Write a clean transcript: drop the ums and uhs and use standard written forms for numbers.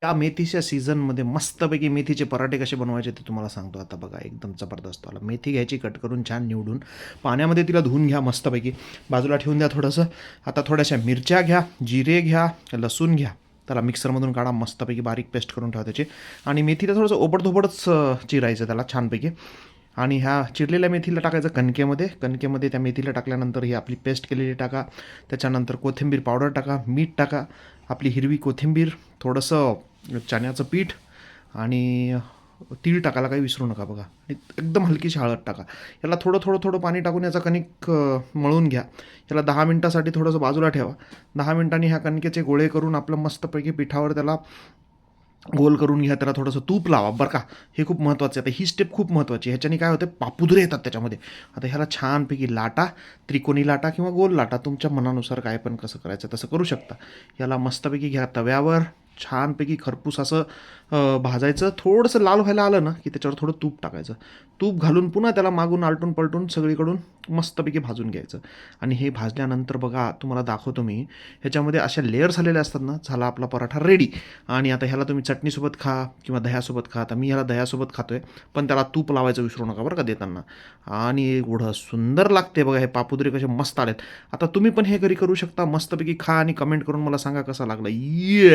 त्या मेथीच्या सीझनमध्ये मस्तपैकी मेथीचे पराठे कसे बनवायचे ते तुम्हाला सांगतो आता बघा. एकदम जबरदस्त वाला. मेथी घ्यायची कट करून छान निवडून पाण्यामध्ये तिला धुवून घ्या मस्तपैकी. बाजूला ठेवून द्या थोडंसं. आता थोड्याशा मिरच्या घ्या, जिरे घ्या, लसूण घ्या. त्याला मिक्सरमधून काढा मस्तपैकी बारीक पेस्ट करून ठेवा त्याची. आणि मेथीला थोडंसं ओबडधोबडच चिरायचं त्याला छानपैकी. आणि ह्या चिरलेल्या मेथीला टाकायचं कणकेमध्ये. कणकेमध्ये त्या मेथीला टाकल्यानंतर ही आपली पेस्ट केलेली टाका. त्याच्यानंतर कोथिंबीर पावडर टाका, मीठ टाका, आपली हिरवी कोथिंबीर, थोडंसं चण्याचं पीठ आणि तीळ टाकायला काही विसरू नका बघा. आणि एकदम हलकीशी हळद टाका. याला थोडं थोडं थोडं पाणी टाकून याचा कणिक मळून घ्या. याला 10 मिनटासाठी थोडंसं बाजूला ठेवा. 10 मिनटांनी ह्या कणकेचे गोळे करून आपलं मस्तपैकी पिठावर त्याला गोल करून घ्या. त्याला थोडंसं तूप लावा बरं का. हे खूप महत्त्वाचं आहे. आता ही स्टेप खूप महत्त्वाची. ह्याच्याने काय होते, पापुद्रे येतात त्याच्यामध्ये. आता ह्याला छानपैकी लाटा. त्रिकोणी लाटा किंवा गोल लाटा, तुमच्या मनानुसार काय पण कसं करायचं तसं करू शकता. याला मस्तपैकी घ्या तव्यावर. छानपैकी खरपूस असं भाजायचं. थोडंसं लाल व्हायला आलं ना की त्याच्यावर थोडं तूप टाकायचं. तूप घालून पुन्हा त्याला मागून आलटून पलटून सगळीकडून मस्तपैकी भाजून घ्यायचं. आणि हे भाजल्यानंतर बघा तुम्हाला दाखवतो मी. ह्याच्यामध्ये अशा लेअर्स आलेल्या असतात ना, झाला आपला पराठा रेडी. आणि आता ह्याला तुम्ही चटणीसोबत खा किंवा दह्यासोबत खा. आता मी ह्याला दह्यासोबत खातोय, पण त्याला तूप लावायचं विसरू नका बरं का देताना. आणि एवढं सुंदर लागते बघा. हे पापुद्रे कसे मस्त आलेत. आता तुम्ही पण हे घरी करू शकता. मस्तपैकी खा आणि कमेंट करून मला सांगा कसा लागला. ये